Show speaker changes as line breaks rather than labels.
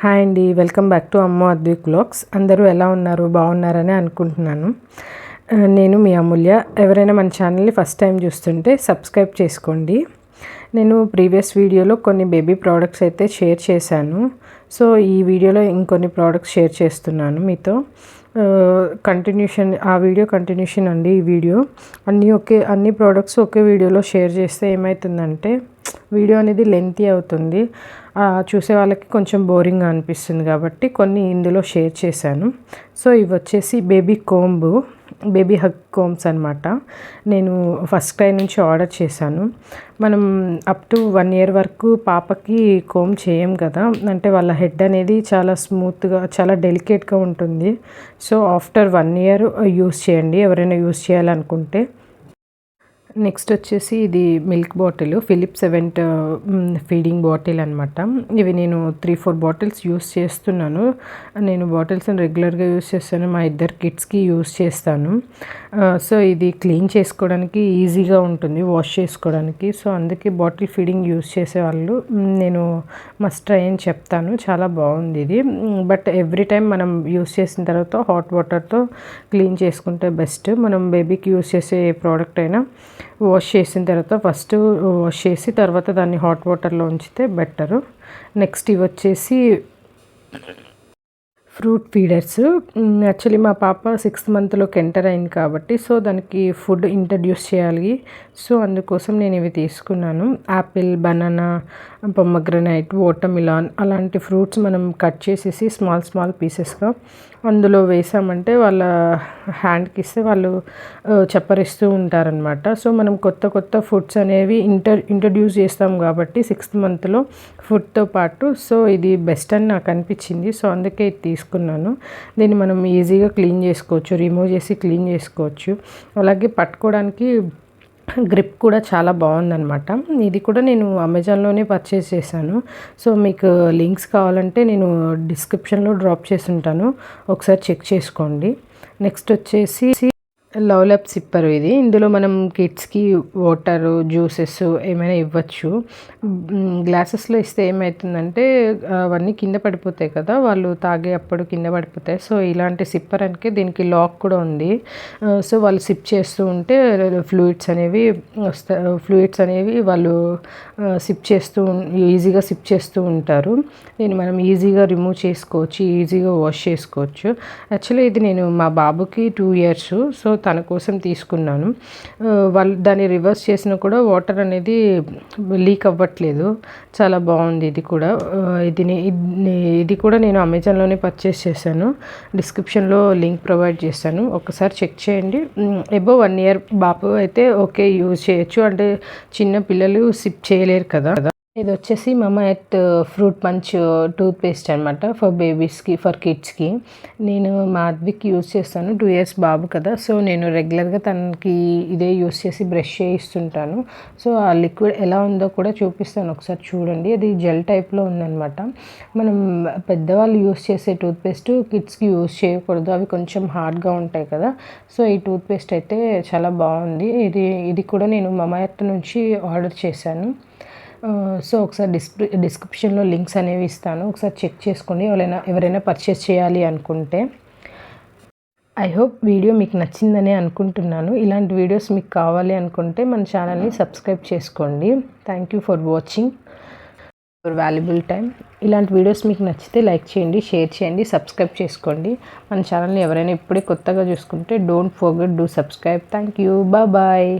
Hi అండి, welcome back to అమ్మ Advik vlogs. అందరూ ఎలా ఉన్నారు? బాగున్నారని అనుకుంటున్నాను. నేను మీ అమూల్య. ఎవరైనా మన ఛానల్ని ఫస్ట్ టైం చూస్తుంటే సబ్స్క్రైబ్ చేసుకోండి. నేను ప్రీవియస్ వీడియోలో కొన్ని బేబీ ప్రోడక్ట్స్ అయితే షేర్ చేశాను. సో ఈ వీడియోలో ఇంకొన్ని ప్రోడక్ట్స్ షేర్ చేస్తున్నాను మీతో. ఆ వీడియో కంటిన్యూషన్ అండి. ఈ వీడియో అన్ని ప్రోడక్ట్స్ ఒకే వీడియోలో షేర్ చేస్తే ఏమవుతుందంటే వీడియో అనేది లెంతీ అవుతుంది, చూసే వాళ్ళకి కొంచెం బోరింగ్గా అనిపిస్తుంది. కాబట్టి కొన్ని ఇందులో షేర్ చేశాను. సో ఇవి వచ్చేసి బేబీ హగ్ కోమ్స్ అనమాట. నేను ఫస్ట్ క్రై నుంచి ఆర్డర్ చేశాను. మనం అప్ టు 1 year వరకు పాపకి కోమ్ చేయం కదా, అంటే వాళ్ళ హెడ్ అనేది చాలా స్మూత్గా, చాలా డెలికేట్గా ఉంటుంది. సో ఆఫ్టర్ 1 year యూస్ చేయండి ఎవరైనా యూస్ చేయాలనుకుంటే. నెక్స్ట్ వచ్చేసి ఇది milk bottle, Philips Avent feeding bottle అనమాట. ఇవి నేను 3-4 బాటిల్స్ యూస్ చేస్తున్నాను. నేను బాటిల్స్ని రెగ్యులర్గా యూస్ చేస్తాను, మా 2 కిడ్స్కి యూస్ చేస్తాను. సో ఇది క్లీన్ చేసుకోవడానికి ఈజీగా ఉంటుంది, వాష్ చేసుకోవడానికి. సో అందుకే బాటిల్ ఫీడింగ్ యూస్ చేసేవాళ్ళు నేను మస్ట్ ట్రై అని చెప్తాను. చాలా బాగుంది ఇది. బట్ ఎవ్రీ టైం మనం యూస్ చేసిన తర్వాత హాట్ వాటర్తో క్లీన్ చేసుకుంటే బెస్ట్. మనం బేబీకి యూస్ చేసే ఏ ప్రోడక్ట్ అయినా వాష్ చేసిన తర్వాత ఫస్ట్ వాష్ చేసి తర్వాత దాన్ని హాట్ వాటర్లో ఉంచితే బెటరు. నెక్స్ట్ ఇవి వచ్చేసి ఫ్రూట్ ఫీడర్స్. యాక్చువల్లీ మా పాప 6th monthలోకి ఎంటర్ అయింది కాబట్టి సో దానికి ఫుడ్ ఇంట్రడ్యూస్ చేయాలి. సో అందుకోసం నేను ఇవి తీసుకున్నాను. యాపిల్, బనానా, పొమగ్రనైట్, వాటర్మిలాన్ అలాంటి ఫ్రూట్స్ మనం కట్ చేసేసి స్మాల్ పీసెస్గా అందులో వేసామంటే వాళ్ళ హ్యాండ్కి ఇస్తే వాళ్ళు చప్పరిస్తూ ఉంటారనమాట. సో మనం కొత్త ఫుడ్స్ అనేవి ఇంట్రడ్యూస్ చేస్తాం కాబట్టి 6th monthలో ఫుడ్తో పాటు. సో ఇది బెస్ట్ అని నాకు అనిపించింది. సో అందుకే ఇది తీసుకున్నాను. దీన్ని మనం ఈజీగా క్లీన్ చేసుకోవచ్చు, రిమూవ్ చేసి క్లీన్ చేసుకోవచ్చు. అలాగే పట్టుకోవడానికి గ్రిప్ కూడా చాలా బాగుందనమాట. ఇది కూడా నేను అమెజాన్లోనే పర్చేస్ చేశాను. సో మీకు లింక్స్ కావాలంటే నేను డిస్క్రిప్షన్లో డ్రాప్ చేసి ఉంటాను, ఒకసారి చెక్ చేసుకోండి. నెక్స్ట్ వచ్చేసి లవ్లప్ సిప్పర్. ఇది ఇందులో మనం కిడ్స్కి వాటర్, జ్యూసెస్ ఏమైనా ఇవ్వచ్చు. గ్లాసెస్లో ఇస్తే ఏమవుతుందంటే అవన్నీ కింద పడిపోతాయి కదా, వాళ్ళు తాగే అప్పుడు కింద పడిపోతాయి. సో ఇలాంటి సిప్పర్ అంటే దీనికి లాక్ కూడా ఉంది. సో వాళ్ళు సిప్ చేస్తూ ఉంటే ఫ్లూయిడ్స్ అనేవి వాళ్ళు ఈజీగా సిప్ చేస్తూ ఉంటారు. దీన్ని మనం ఈజీగా రిమూవ్ చేసుకోవచ్చు, ఈజీగా వాష్ చేసుకోవచ్చు. యాక్చువల్లీ ఇది నేను మా బాబుకి 2 years, సో తన కోసం తీసుకున్నాను. వాళ్ళు దాన్ని రివర్స్ చేసినా కూడా వాటర్ అనేది లీక్ అవ్వట్లేదు. చాలా బాగుంది ఇది కూడా. ఇది కూడా నేను అమెజాన్లోనే పర్చేస్ చేశాను. డిస్క్రిప్షన్లో లింక్ ప్రొవైడ్ చేశాను, ఒకసారి చెక్ చేయండి. అబోవ్ 1 year బాబు అయితే ఓకే యూజ్ చేయొచ్చు, అంటే చిన్న పిల్లలు సిప్ చేయలేరు కదా. ఇది వచ్చేసి మమా ఎర్త్ ఫ్రూట్ పంచ్ టూత్పేస్ట్ అనమాట, ఫర్ బేబీస్కి, ఫర్ కిడ్స్కి. నేను మా అద్విక్కి యూజ్ చేస్తాను, 2 years బాబు కదా. సో నేను రెగ్యులర్గా తనకి ఇదే యూజ్ చేసి బ్రష్ చేయిస్తుంటాను. సో ఆ లిక్విడ్ ఎలా ఉందో కూడా చూపిస్తాను, ఒకసారి చూడండి. అది జెల్ టైప్లో ఉందన్నమాట. మనం పెద్దవాళ్ళు యూజ్ చేసే టూత్పేస్ట్ కిడ్స్కి యూజ్ చేయకూడదు, అవి కొంచెం హార్డ్గా ఉంటాయి కదా. సో ఈ టూత్పేస్ట్ అయితే చాలా బాగుంది. ఇది కూడా నేను మమా ఎర్త్ నుంచి ఆర్డర్ చేశాను. సో ఒకసారి డిస్క్రిప్షన్లో లింక్స్ అనేవి ఇస్తాను, ఒకసారి చెక్ చేసుకోండి ఎవరైనా పర్చేస్ చేయాలి అనుకుంటే. ఐ హోప్ వీడియో మీకు నచ్చిందని అనుకుంటున్నాను. ఇలాంటి వీడియోస్ మీకు కావాలి అనుకుంటే మన ఛానల్ని సబ్స్క్రైబ్ చేసుకోండి. Thank you for watching your valuable time. ఇలాంటి వీడియోస్ మీకు నచ్చితే లైక్ చేయండి, షేర్ చేయండి, సబ్స్క్రైబ్ చేసుకోండి. మన ఛానల్ని ఎవరైనా ఇప్పుడే కొత్తగా చూసుకుంటే don't forget do subscribe. Thank you, bye.